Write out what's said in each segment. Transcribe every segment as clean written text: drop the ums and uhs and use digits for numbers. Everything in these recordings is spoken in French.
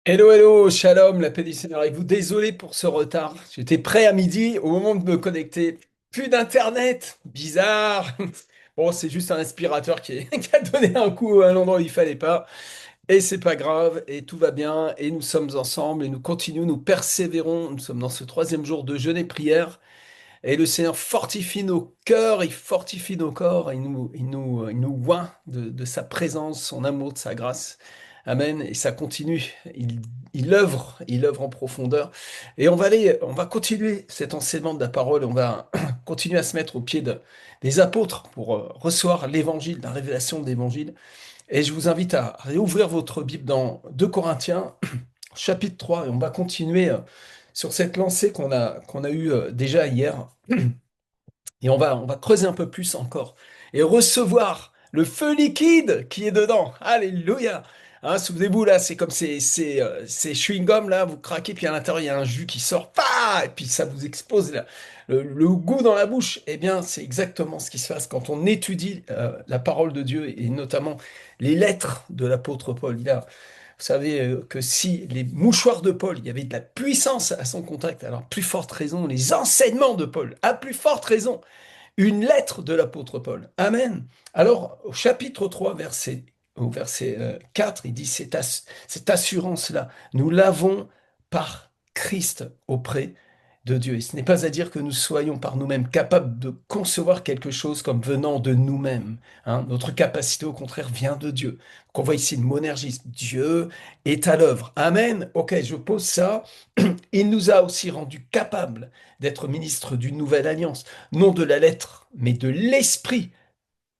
Hello, hello, shalom, la paix du Seigneur avec vous. Désolé pour ce retard. J'étais prêt à midi au moment de me connecter. Plus d'internet, bizarre. Bon, c'est juste un aspirateur qui a donné un coup à l'endroit où il fallait pas. Et c'est pas grave, et tout va bien, et nous sommes ensemble, et nous continuons, nous persévérons. Nous sommes dans ce troisième jour de jeûne et prière. Et le Seigneur fortifie nos cœurs, il fortifie nos corps, il nous oint de sa présence, son amour, de sa grâce. Amen. Et ça continue. Il œuvre en profondeur. Et on va continuer cet enseignement de la parole. On va continuer à se mettre au pied des apôtres pour recevoir l'évangile, la révélation de l'évangile. Et je vous invite à réouvrir votre Bible dans 2 Corinthiens, chapitre 3. Et on va continuer sur cette lancée qu'on a eue déjà hier. Et on va creuser un peu plus encore et recevoir le feu liquide qui est dedans. Alléluia. Hein, souvenez-vous, là, c'est comme ces chewing-gums, là, vous craquez, puis à l'intérieur, il y a un jus qui sort, et puis ça vous explose le goût dans la bouche. Eh bien, c'est exactement ce qui se passe quand on étudie la parole de Dieu et notamment les lettres de l'apôtre Paul. Vous savez que si les mouchoirs de Paul, il y avait de la puissance à son contact, alors plus forte raison, les enseignements de Paul, à plus forte raison, une lettre de l'apôtre Paul. Amen. Alors, au chapitre 3, au verset 4, il dit, cette assurance-là, nous l'avons par Christ auprès de Dieu. Et ce n'est pas à dire que nous soyons par nous-mêmes capables de concevoir quelque chose comme venant de nous-mêmes. Hein. Notre capacité, au contraire, vient de Dieu. Qu'on voit ici le monergisme. Dieu est à l'œuvre. Amen. Ok, je pose ça. Il nous a aussi rendus capables d'être ministres d'une nouvelle alliance, non de la lettre, mais de l'esprit,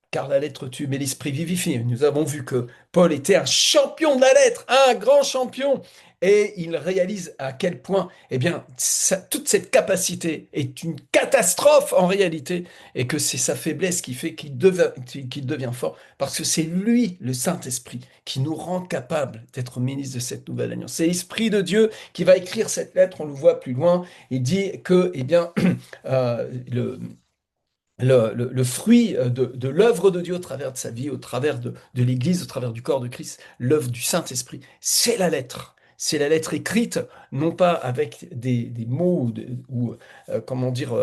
car la lettre tue, mais l'esprit vivifie. Nous avons vu que Paul était un champion de la lettre, un grand champion, et il réalise à quel point, eh bien, toute cette capacité est une catastrophe en réalité, et que c'est sa faiblesse qui fait qu'il devient fort, parce que c'est lui, le Saint-Esprit, qui nous rend capables d'être ministres de cette nouvelle alliance. C'est l'Esprit de Dieu qui va écrire cette lettre, on le voit plus loin, il dit que, eh bien, le fruit de l'œuvre de Dieu au travers de sa vie, au travers de l'Église, au travers du corps de Christ, l'œuvre du Saint-Esprit, c'est la lettre. C'est la lettre écrite, non pas avec des mots comment dire,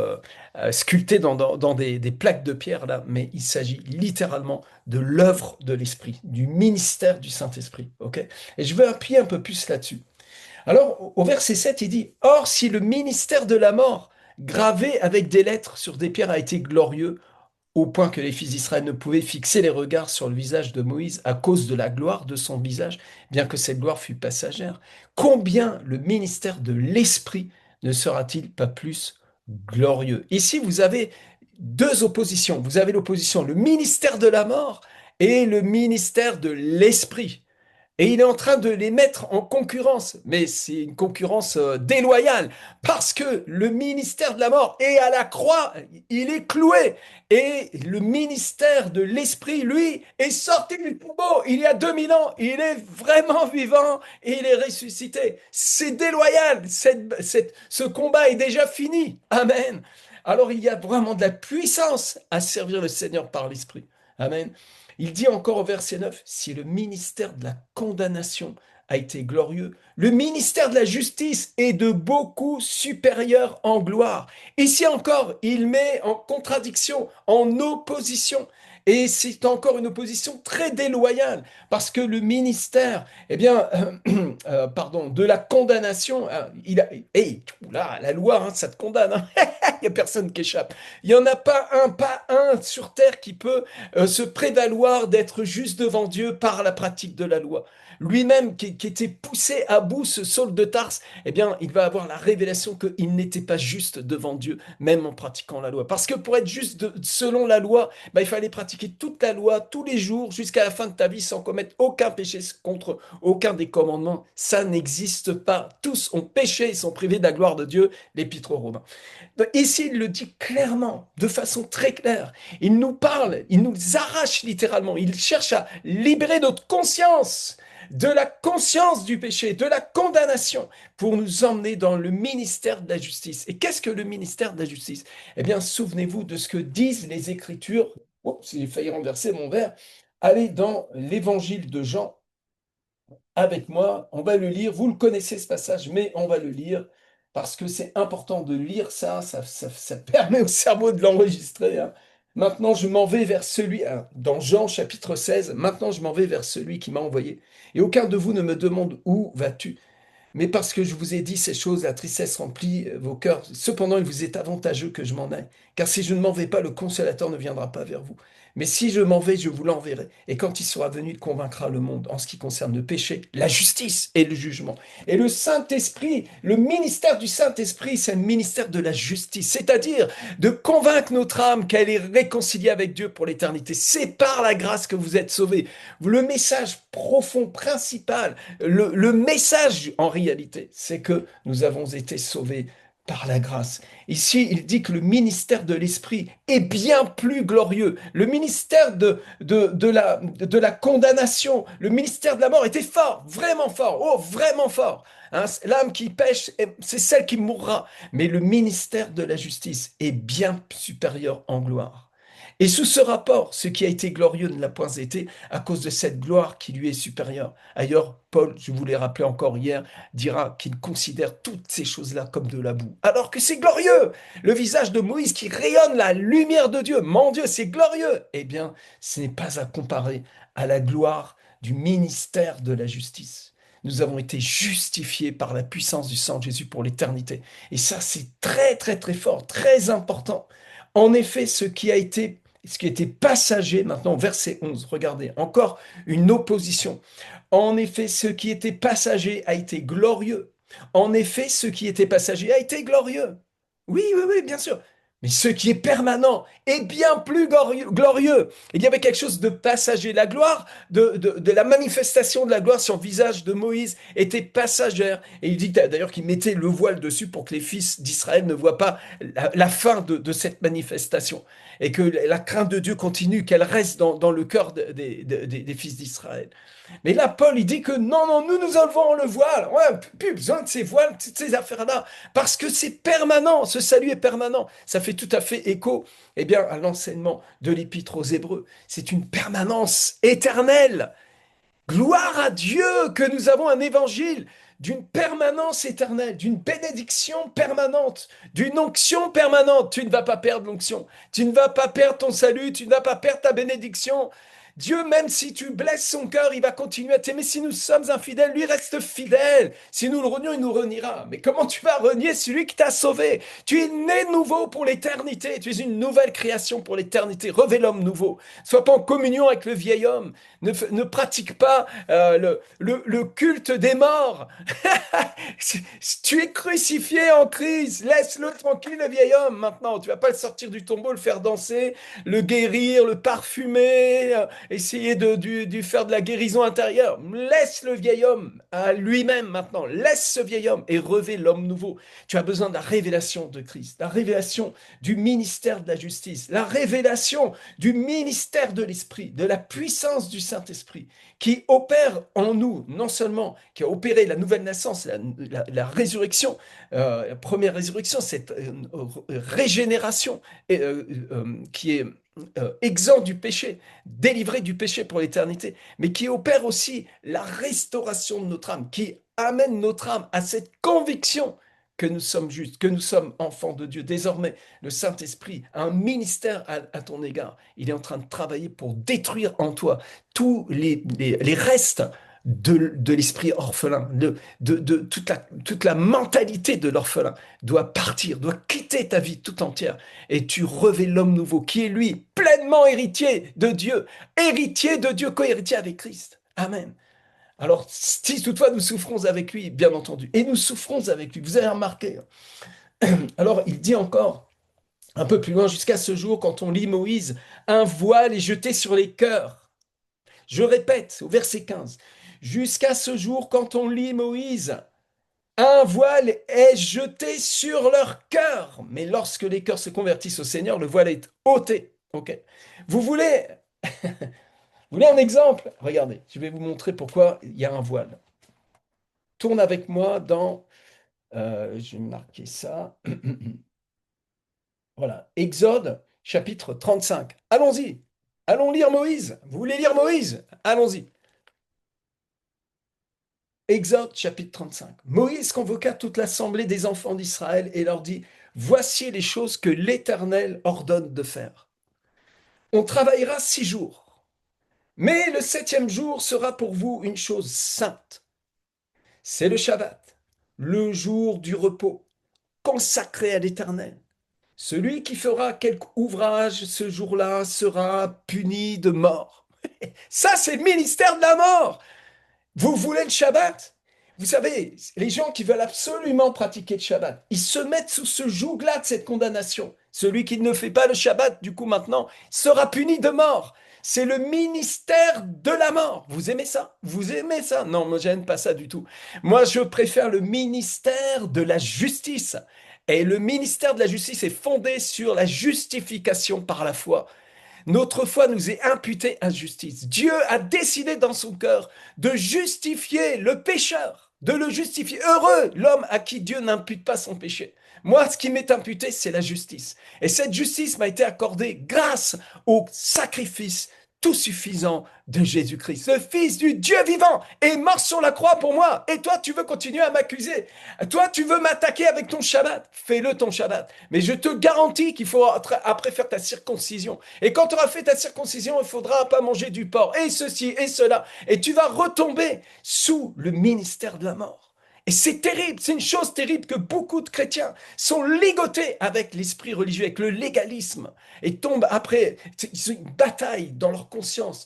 sculptés dans des plaques de pierre, là, mais il s'agit littéralement de l'œuvre de l'Esprit, du ministère du Saint-Esprit. Ok. Et je veux appuyer un peu plus là-dessus. Alors, au verset 7, il dit, Or, si le ministère de la mort, gravé avec des lettres sur des pierres, a été glorieux, au point que les fils d'Israël ne pouvaient fixer les regards sur le visage de Moïse à cause de la gloire de son visage, bien que cette gloire fût passagère, combien le ministère de l'Esprit ne sera-t-il pas plus glorieux? Ici, vous avez deux oppositions. Vous avez l'opposition, le ministère de la mort et le ministère de l'Esprit. Et il est en train de les mettre en concurrence, mais c'est une concurrence déloyale, parce que le ministère de la mort est à la croix, il est cloué, et le ministère de l'esprit, lui, est sorti du tombeau il y a 2000 ans, il est vraiment vivant, et il est ressuscité. C'est déloyal, ce combat est déjà fini. Amen. Alors il y a vraiment de la puissance à servir le Seigneur par l'esprit. Amen. Il dit encore au verset 9, si le ministère de la condamnation a été glorieux, le ministère de la justice est de beaucoup supérieur en gloire. Ici encore, il met en contradiction, en opposition. Et c'est encore une opposition très déloyale, parce que le ministère, eh bien, pardon, de la condamnation, là, la loi, hein, ça te condamne, hein. Il n'y a personne qui échappe. Il n'y en a pas un sur terre qui peut se prévaloir d'être juste devant Dieu par la pratique de la loi. Lui-même qui était poussé à bout, ce Saul de Tarse, eh bien, il va avoir la révélation qu'il n'était pas juste devant Dieu, même en pratiquant la loi. Parce que pour être juste selon la loi, bah, il fallait pratiquer toute la loi, tous les jours, jusqu'à la fin de ta vie, sans commettre aucun péché contre aucun des commandements. Ça n'existe pas. Tous ont péché et sont privés de la gloire de Dieu, l'Épître aux Romains. Donc, ici, il le dit clairement, de façon très claire. Il nous parle, il nous arrache littéralement. Il cherche à libérer notre conscience de la conscience du péché, de la condamnation, pour nous emmener dans le ministère de la justice. Et qu'est-ce que le ministère de la justice? Eh bien, souvenez-vous de ce que disent les Écritures. Oups, j'ai failli renverser mon verre. Allez dans l'évangile de Jean, avec moi. On va le lire. Vous le connaissez ce passage, mais on va le lire parce que c'est important de lire ça. Ça permet au cerveau de l'enregistrer, hein. Maintenant, je m'en vais vers celui, hein, dans Jean chapitre 16, maintenant je m'en vais vers celui qui m'a envoyé. Et aucun de vous ne me demande où vas-tu. Mais parce que je vous ai dit ces choses, la tristesse remplit vos cœurs. Cependant, il vous est avantageux que je m'en aille. Car si je ne m'en vais pas, le consolateur ne viendra pas vers vous. Mais si je m'en vais, je vous l'enverrai. Et quand il sera venu, il convaincra le monde en ce qui concerne le péché, la justice et le jugement. Et le Saint-Esprit, le ministère du Saint-Esprit, c'est le ministère de la justice. C'est-à-dire de convaincre notre âme qu'elle est réconciliée avec Dieu pour l'éternité. C'est par la grâce que vous êtes sauvés. Le message profond, principal, le message, en réalité, c'est que nous avons été sauvés par la grâce. Ici, il dit que le ministère de l'Esprit est bien plus glorieux. Le ministère de la condamnation, le ministère de la mort était fort, vraiment fort, oh, vraiment fort. Hein, l'âme qui pêche, c'est celle qui mourra. Mais le ministère de la justice est bien supérieur en gloire. Et sous ce rapport, ce qui a été glorieux ne l'a point été à cause de cette gloire qui lui est supérieure. Ailleurs, Paul, je vous l'ai rappelé encore hier, dira qu'il considère toutes ces choses-là comme de la boue. Alors que c'est glorieux! Le visage de Moïse qui rayonne la lumière de Dieu. Mon Dieu, c'est glorieux! Eh bien, ce n'est pas à comparer à la gloire du ministère de la justice. Nous avons été justifiés par la puissance du sang de Jésus pour l'éternité. Et ça, c'est très, très, très fort, très important. En effet, ce qui était passager, maintenant, verset 11, regardez, encore une opposition. En effet, ce qui était passager a été glorieux. En effet, ce qui était passager a été glorieux. Oui, oui, oui, bien sûr. Mais ce qui est permanent est bien plus glorieux. Il y avait quelque chose de passager. La gloire, de la manifestation de la gloire sur le visage de Moïse était passagère. Et il dit d'ailleurs qu'il mettait le voile dessus pour que les fils d'Israël ne voient pas la fin de cette manifestation. Et que la crainte de Dieu continue, qu'elle reste dans le cœur des fils d'Israël. Mais là, Paul, il dit que non, non, nous enlevons le voile. Ouais, plus besoin de ces voiles, de ces affaires-là. Parce que c'est permanent. Ce salut est permanent. Ça fait tout à fait écho, eh bien, à l'enseignement de l'Épître aux Hébreux. C'est une permanence éternelle. Gloire à Dieu que nous avons un évangile d'une permanence éternelle, d'une bénédiction permanente, d'une onction permanente. Tu ne vas pas perdre l'onction. Tu ne vas pas perdre ton salut. Tu ne vas pas perdre ta bénédiction. Dieu, même si tu blesses son cœur, il va continuer à t'aimer. Si nous sommes infidèles, lui reste fidèle. Si nous le renions, il nous reniera. Mais comment tu vas renier celui qui t'a sauvé? Tu es né nouveau pour l'éternité. Tu es une nouvelle création pour l'éternité. Revêt l'homme nouveau. Sois pas en communion avec le vieil homme. Ne pratique pas le culte des morts. Tu es crucifié en Christ. Laisse-le tranquille, le vieil homme, maintenant. Tu vas pas le sortir du tombeau, le faire danser, le guérir, le parfumer, essayer de faire de la guérison intérieure. Laisse le vieil homme à lui-même maintenant. Laisse ce vieil homme et revêt l'homme nouveau. Tu as besoin de la révélation de Christ, la révélation du ministère de la justice, la révélation du ministère de l'Esprit, de la puissance du Saint-Esprit qui opère en nous, non seulement qui a opéré la nouvelle naissance, la résurrection, la première résurrection, cette régénération qui est exempt du péché, délivré du péché pour l'éternité, mais qui opère aussi la restauration de notre âme, qui amène notre âme à cette conviction que nous sommes justes, que nous sommes enfants de Dieu. Désormais, le Saint-Esprit a un ministère à ton égard. Il est en train de travailler pour détruire en toi tous les restes de l'esprit orphelin, de toute la mentalité de l'orphelin doit partir, doit quitter ta vie tout entière et tu revêts l'homme nouveau qui est lui pleinement héritier de Dieu, co-héritier avec Christ. Amen. Alors, si toutefois nous souffrons avec lui, bien entendu, et nous souffrons avec lui, vous avez remarqué. Alors, il dit encore, un peu plus loin, jusqu'à ce jour, quand on lit Moïse, un voile est jeté sur les cœurs. Je répète, au verset 15, jusqu'à ce jour, quand on lit Moïse, un voile est jeté sur leur cœur. Mais lorsque les cœurs se convertissent au Seigneur, le voile est ôté. Ok. Vous voulez, vous voulez un exemple? Regardez, je vais vous montrer pourquoi il y a un voile. Tourne avec moi dans, je vais marquer ça. Voilà, Exode chapitre 35. Allons-y. Allons lire Moïse. Vous voulez lire Moïse? Allons-y. Exode chapitre 35. Moïse convoqua toute l'assemblée des enfants d'Israël et leur dit, voici les choses que l'Éternel ordonne de faire. On travaillera 6 jours, mais le 7e jour sera pour vous une chose sainte. C'est le Shabbat, le jour du repos, consacré à l'Éternel. Celui qui fera quelque ouvrage ce jour-là sera puni de mort. Ça, c'est le ministère de la mort. Vous voulez le Shabbat? Vous savez, les gens qui veulent absolument pratiquer le Shabbat, ils se mettent sous ce joug-là de cette condamnation. Celui qui ne fait pas le Shabbat, du coup maintenant, sera puni de mort. C'est le ministère de la mort. Vous aimez ça? Vous aimez ça? Non, moi, j'aime pas ça du tout. Moi, je préfère le ministère de la justice. Et le ministère de la justice est fondé sur la justification par la foi. Notre foi nous est imputée à justice. Dieu a décidé dans son cœur de justifier le pécheur, de le justifier. Heureux l'homme à qui Dieu n'impute pas son péché. Moi, ce qui m'est imputé, c'est la justice. Et cette justice m'a été accordée grâce au sacrifice tout suffisant de Jésus-Christ. Le Fils du Dieu vivant est mort sur la croix pour moi. Et toi, tu veux continuer à m'accuser. Toi, tu veux m'attaquer avec ton Shabbat. Fais-le ton Shabbat. Mais je te garantis qu'il faut après faire ta circoncision. Et quand tu auras fait ta circoncision, il ne faudra pas manger du porc. Et ceci et cela. Et tu vas retomber sous le ministère de la mort. Et c'est terrible, c'est une chose terrible que beaucoup de chrétiens sont ligotés avec l'esprit religieux, avec le légalisme, et tombent après, ils ont une bataille dans leur conscience,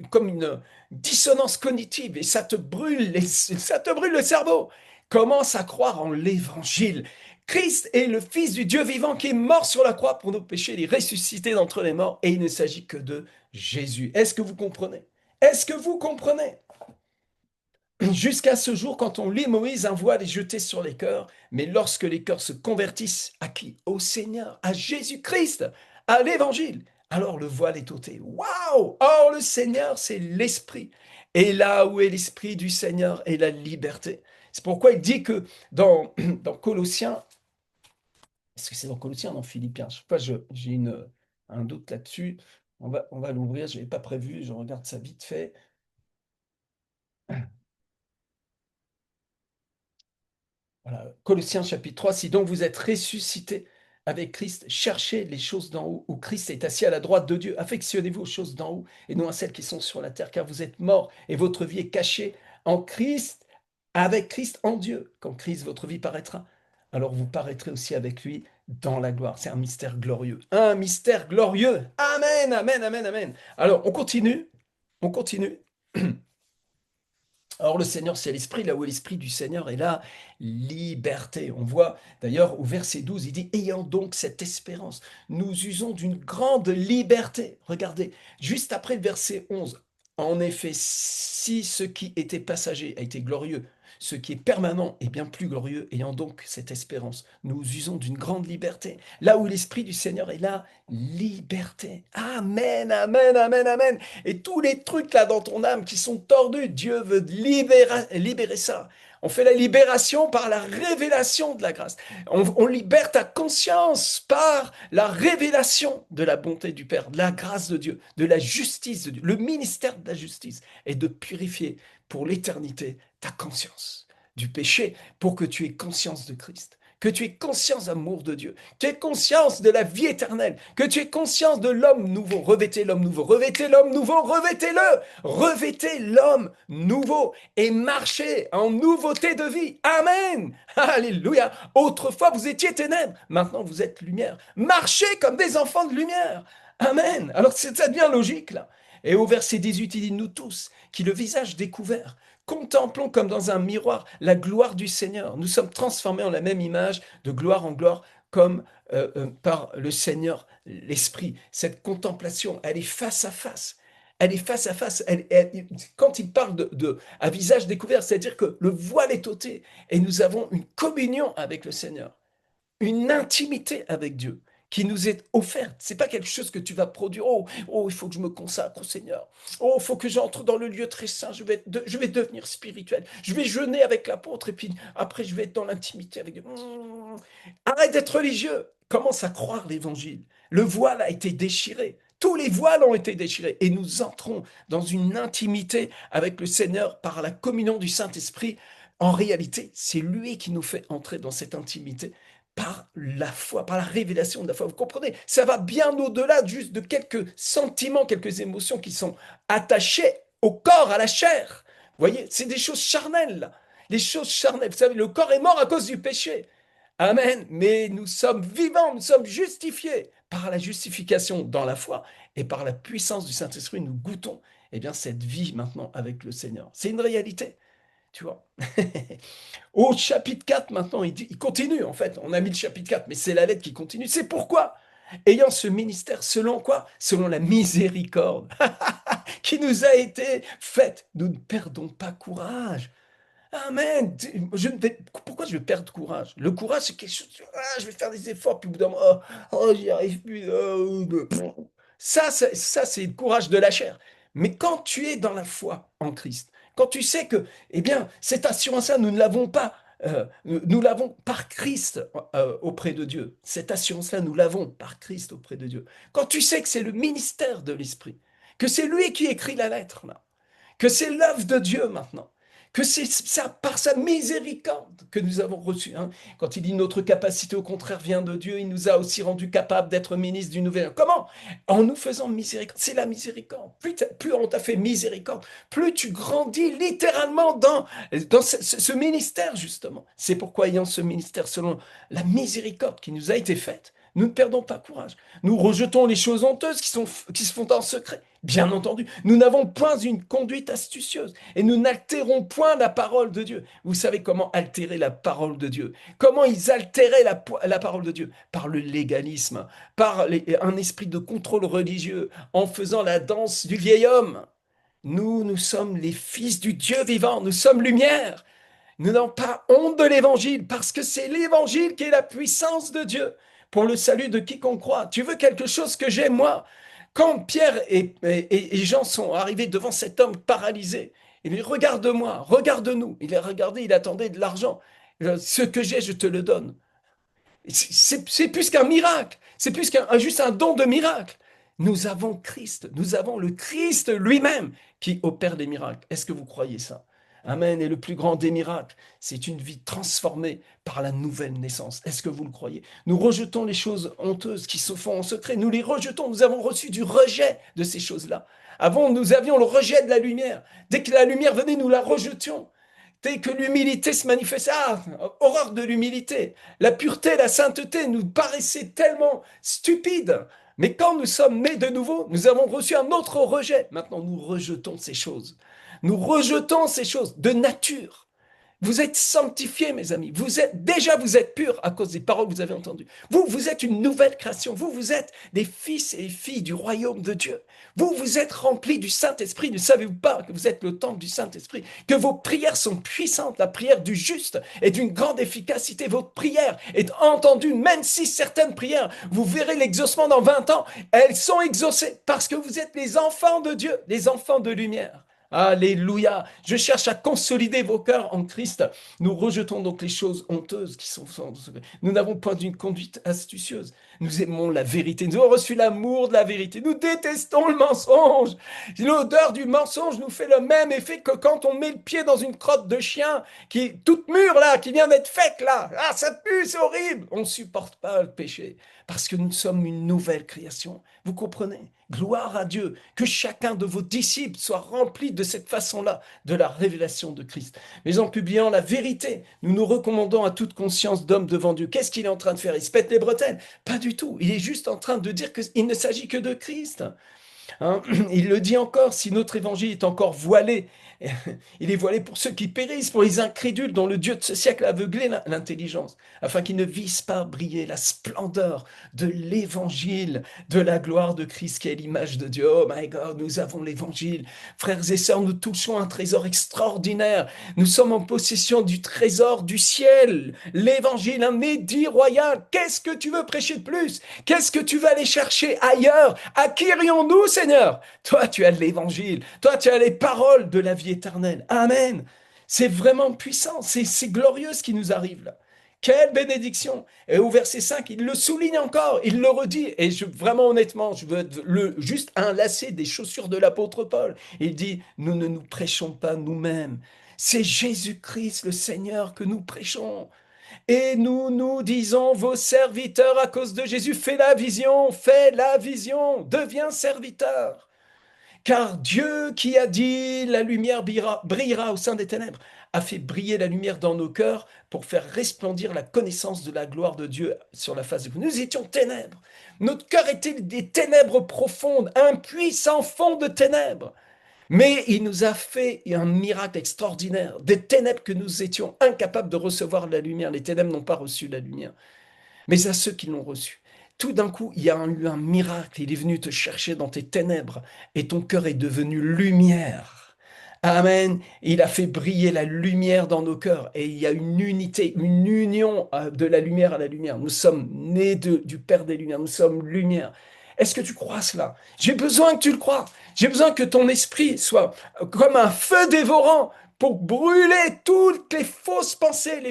comme une dissonance cognitive, et ça te brûle le cerveau. Commence à croire en l'évangile. Christ est le Fils du Dieu vivant qui est mort sur la croix pour nos péchés, il est ressuscité d'entre les morts, et il ne s'agit que de Jésus. Est-ce que vous comprenez? Est-ce que vous comprenez? Jusqu'à ce jour, quand on lit Moïse, un voile est jeté sur les cœurs, mais lorsque les cœurs se convertissent à qui? Au Seigneur, à Jésus-Christ, à l'Évangile, alors le voile est ôté. Waouh! Or, le Seigneur, c'est l'Esprit. Et là où est l'Esprit du Seigneur est la liberté. C'est pourquoi il dit que dans Colossiens, est-ce que c'est dans Colossiens ou dans Philippiens? Je sais pas, j'ai un doute là-dessus. On va l'ouvrir, je n'avais pas prévu, je regarde ça vite fait. Voilà. Colossiens chapitre 3, si donc vous êtes ressuscité avec Christ, cherchez les choses d'en haut, où Christ est assis à la droite de Dieu. Affectionnez-vous aux choses d'en haut et non à celles qui sont sur la terre, car vous êtes morts et votre vie est cachée en Christ, avec Christ en Dieu. Quand Christ, votre vie paraîtra, alors vous paraîtrez aussi avec lui dans la gloire. C'est un mystère glorieux. Un mystère glorieux. Amen, amen, amen, amen. Alors, on continue. On continue. Or, le Seigneur, c'est l'Esprit, là où est l'Esprit du Seigneur est la liberté. On voit d'ailleurs au verset 12, il dit, ayant donc cette espérance, nous usons d'une grande liberté. Regardez, juste après le verset 11, en effet, si ce qui était passager a été glorieux, ce qui est permanent est bien plus glorieux, ayant donc cette espérance, nous usons d'une grande liberté. Là où l'Esprit du Seigneur est la liberté. Amen, amen, amen, amen. Et tous les trucs là dans ton âme qui sont tordus, Dieu veut libérer ça. On fait la libération par la révélation de la grâce. On libère ta conscience par la révélation de la bonté du Père, de la grâce de Dieu, de la justice de Dieu. Le ministère de la justice est de purifier pour l'éternité ta conscience du péché pour que tu aies conscience de Christ, que tu aies conscience d'amour de Dieu, que tu aies conscience de la vie éternelle, que tu aies conscience de l'homme nouveau. Revêtez l'homme nouveau, revêtez l'homme nouveau, revêtez-le, revêtez l'homme nouveau et marchez en nouveauté de vie. Amen. Alléluia. Autrefois, vous étiez ténèbres, maintenant vous êtes lumière. Marchez comme des enfants de lumière. Amen. Alors ça devient logique là. Et au verset 18, il dit, nous tous, qui le visage découvert, contemplons comme dans un miroir la gloire du Seigneur. Nous sommes transformés en la même image, de gloire en gloire, comme par le Seigneur, l'Esprit. Cette contemplation, elle est face à face. Elle est face à face. Quand il parle à visage découvert, c'est-à-dire que le voile est ôté et nous avons une communion avec le Seigneur, une intimité avec Dieu qui nous est offerte. C'est pas quelque chose que tu vas produire. Oh, oh, il faut que je me consacre au Seigneur. Oh, il faut que j'entre dans le lieu très saint. Je vais devenir spirituel. Je vais jeûner avec l'apôtre et puis après je vais être dans l'intimité avec Dieu. Arrête d'être religieux. Commence à croire l'évangile. Le voile a été déchiré. tous les voiles ont été déchirés et nous entrons dans une intimité avec le Seigneur par la communion du Saint-Esprit. En réalité, c'est lui qui nous fait entrer dans cette intimité par la foi, par la révélation de la foi. Vous comprenez? Ça va bien au-delà juste de quelques sentiments, quelques émotions qui sont attachées au corps, à la chair. Vous voyez, c'est des choses charnelles, là. Les choses charnelles. Vous savez, le corps est mort à cause du péché. Amen. Mais nous sommes vivants, nous sommes justifiés par la justification dans la foi et par la puissance du Saint-Esprit. Nous goûtons, eh bien, cette vie maintenant avec le Seigneur. C'est une réalité, tu vois. Au chapitre 4, maintenant, il continue, en fait. On a mis le chapitre 4, mais c'est la lettre qui continue. C'est pourquoi, ayant ce ministère, selon quoi? Selon la miséricorde qui nous a été faite, nous ne perdons pas courage. Amen. Pourquoi je vais perdre courage? Le courage, c'est quelque chose. Je vais faire des efforts, puis au bout d'un moment, j'y arrive plus. Ça, c'est le courage de la chair. Mais quand tu es dans la foi en Christ, quand tu sais que, eh bien, cette assurance-là, nous ne l'avons pas. Nous l'avons par Christ auprès de Dieu. Cette assurance-là, nous l'avons par Christ auprès de Dieu. Quand tu sais que c'est le ministère de l'Esprit, que c'est lui qui écrit la lettre, là, que c'est l'œuvre de Dieu maintenant, que c'est ça, par sa miséricorde que nous avons reçu. Hein. Quand il dit notre capacité au contraire vient de Dieu, il nous a aussi rendu capables d'être ministres du nouvel. Comment? En nous faisant miséricorde. C'est la miséricorde. Plus on t'a fait miséricorde, plus tu grandis littéralement dans ce ministère, justement. C'est pourquoi, ayant ce ministère selon la miséricorde qui nous a été faite, nous ne perdons pas courage. Nous rejetons les choses honteuses qui se font en secret. Bien entendu, nous n'avons point une conduite astucieuse et nous n'altérons point la parole de Dieu. Vous savez comment altérer la parole de Dieu? Comment ils altéraient la parole de Dieu? Par le légalisme, par un esprit de contrôle religieux, en faisant la danse du vieil homme. Nous sommes les fils du Dieu vivant, nous sommes lumière. Nous n'avons pas honte de l'évangile parce que c'est l'évangile qui est la puissance de Dieu pour le salut de quiconque croit. Tu veux quelque chose que j'ai, moi? Quand Pierre et Jean sont arrivés devant cet homme paralysé, il dit, regarde-moi, regarde-nous. Il a regardé, il attendait de l'argent. Ce que j'ai, je te le donne. C'est plus qu'un miracle, c'est plus qu'un juste un don de miracle. Nous avons Christ, nous avons le Christ lui-même qui opère des miracles. Est-ce que vous croyez ça? Amen. Et le plus grand des miracles, c'est une vie transformée par la nouvelle naissance. Est-ce que vous le croyez? Nous rejetons les choses honteuses qui se font en secret. Nous les rejetons. Nous avons reçu du rejet de ces choses-là. Avant, nous avions le rejet de la lumière. Dès que la lumière venait, nous la rejetions. Dès que l'humilité se manifestait, horreur de l'humilité. La pureté, la sainteté nous paraissaient tellement stupides. Mais quand nous sommes nés de nouveau, nous avons reçu un autre rejet. Maintenant, nous rejetons ces choses. Nous rejetons ces choses de nature. Vous êtes sanctifiés, mes amis. Vous êtes purs à cause des paroles que vous avez entendues. Vous êtes une nouvelle création. Vous êtes des fils et filles du royaume de Dieu. Vous êtes remplis du Saint-Esprit. Ne savez-vous pas que vous êtes le temple du Saint-Esprit? Que vos prières sont puissantes. La prière du juste est d'une grande efficacité. Votre prière est entendue, même si certaines prières, vous verrez l'exaucement dans 20 ans, elles sont exaucées parce que vous êtes les enfants de Dieu, les enfants de lumière. Alléluia. Je cherche à consolider vos cœurs en Christ. Nous rejetons donc les choses honteuses qui sont... Nous n'avons point d'une conduite astucieuse. Nous aimons la vérité. Nous avons reçu l'amour de la vérité. Nous détestons le mensonge. L'odeur du mensonge nous fait le même effet que quand on met le pied dans une crotte de chien qui est toute mûre là, qui vient d'être faite là. Ça pue, c'est horrible. On ne supporte pas le péché parce que nous sommes une nouvelle création. Vous comprenez? Gloire à Dieu, que chacun de vos disciples soit rempli de cette façon-là, de la révélation de Christ. Mais en publiant la vérité, nous nous recommandons à toute conscience d'homme devant Dieu. Qu'est-ce qu'il est en train de faire? Il se pète les bretelles? Pas du tout. Il est juste en train de dire qu'il ne s'agit que de Christ. Hein, il le dit encore, si notre évangile est encore voilé, il est voilé pour ceux qui périssent, pour les incrédules dont le Dieu de ce siècle a aveuglé l'intelligence, afin qu'ils ne visent pas briller la splendeur de l'évangile, de la gloire de Christ qui est l'image de Dieu. Oh my God, nous avons l'évangile. Frères et sœurs, nous touchons un trésor extraordinaire. Nous sommes en possession du trésor du ciel, l'évangile, un édit royal. Qu'est-ce que tu veux prêcher de plus? Qu'est-ce que tu vas aller chercher ailleurs? À qui irions-nous, Seigneur? Toi, tu as l'évangile. Toi, tu as les paroles de la vie éternelle. Amen. C'est vraiment puissant. C'est glorieux ce qui nous arrive là. Quelle bénédiction! Et au verset 5, il le souligne encore, il le redit. Et vraiment honnêtement, je veux juste un lacet des chaussures de l'apôtre Paul. Il dit, nous ne nous prêchons pas nous-mêmes. C'est Jésus-Christ le Seigneur que nous prêchons. Et nous nous disons, vos serviteurs à cause de Jésus, fais la vision, deviens serviteur. Car Dieu qui a dit la lumière brillera au sein des ténèbres, a fait briller la lumière dans nos cœurs pour faire resplendir la connaissance de la gloire de Dieu sur la face de nous. Nous étions ténèbres. Notre cœur était des ténèbres profondes, un puissant fond de ténèbres. Mais il nous a fait un miracle extraordinaire, des ténèbres que nous étions incapables de recevoir la lumière. Les ténèbres n'ont pas reçu la lumière, mais à ceux qui l'ont reçu. Tout d'un coup, il y a eu un miracle. Il est venu te chercher dans tes ténèbres et ton cœur est devenu lumière. Amen. Il a fait briller la lumière dans nos cœurs et il y a une unité, une union de la lumière à la lumière. Nous sommes nés du Père des Lumières. Nous sommes lumière. Est-ce que tu crois cela? J'ai besoin que tu le crois. J'ai besoin que ton esprit soit comme un feu dévorant pour brûler toutes les fausses pensées,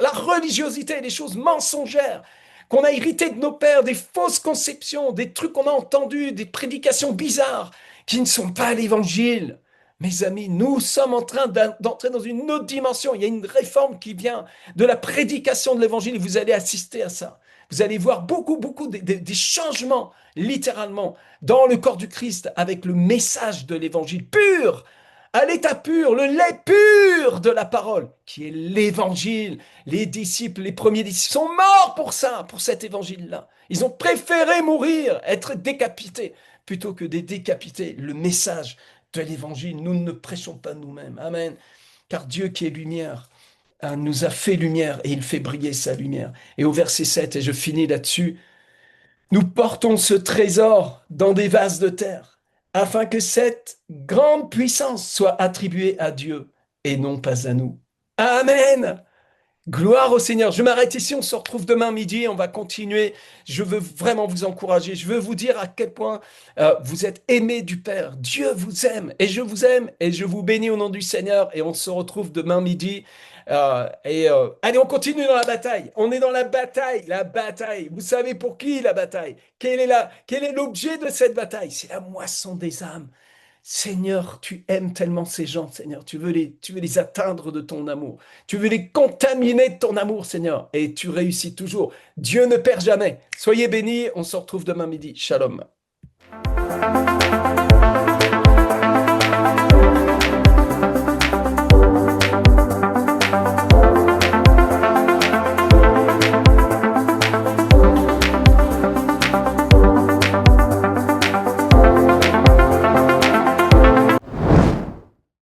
la religiosité, les choses mensongères qu'on a héritées de nos pères, des fausses conceptions, des trucs qu'on a entendus, des prédications bizarres qui ne sont pas l'évangile. Mes amis, nous sommes en train d'entrer dans une autre dimension. Il y a une réforme qui vient de la prédication de l'évangile et vous allez assister à ça. Vous allez voir beaucoup des changements, littéralement, dans le corps du Christ avec le message de l'évangile pur, à l'état pur, le lait pur de la parole, qui est l'évangile. Les disciples, les premiers disciples sont morts pour ça, pour cet évangile-là. Ils ont préféré mourir, être décapités, plutôt que de décapiter le message de l'évangile. Nous ne prêchons pas nous-mêmes. Amen. Car Dieu qui est lumière, nous a fait lumière et il fait briller sa lumière. Et au verset 7, et je finis là-dessus, nous portons ce trésor dans des vases de terre, afin que cette grande puissance soit attribuée à Dieu et non pas à nous. Amen. Gloire au Seigneur. Je m'arrête ici, on se retrouve demain midi, on va continuer. Je veux vraiment vous encourager, je veux vous dire à quel point vous êtes aimés du Père. Dieu vous aime et je vous bénis au nom du Seigneur et on se retrouve demain midi. Allez, on continue dans la bataille. On est dans la bataille, la bataille. Vous savez pour qui la bataille? Quel est l'objet de cette bataille? C'est la moisson des âmes. Seigneur, tu aimes tellement ces gens, Seigneur. Tu veux les atteindre de ton amour. Tu veux les contaminer de ton amour, Seigneur. Et tu réussis toujours. Dieu ne perd jamais. Soyez bénis. On se retrouve demain midi. Shalom.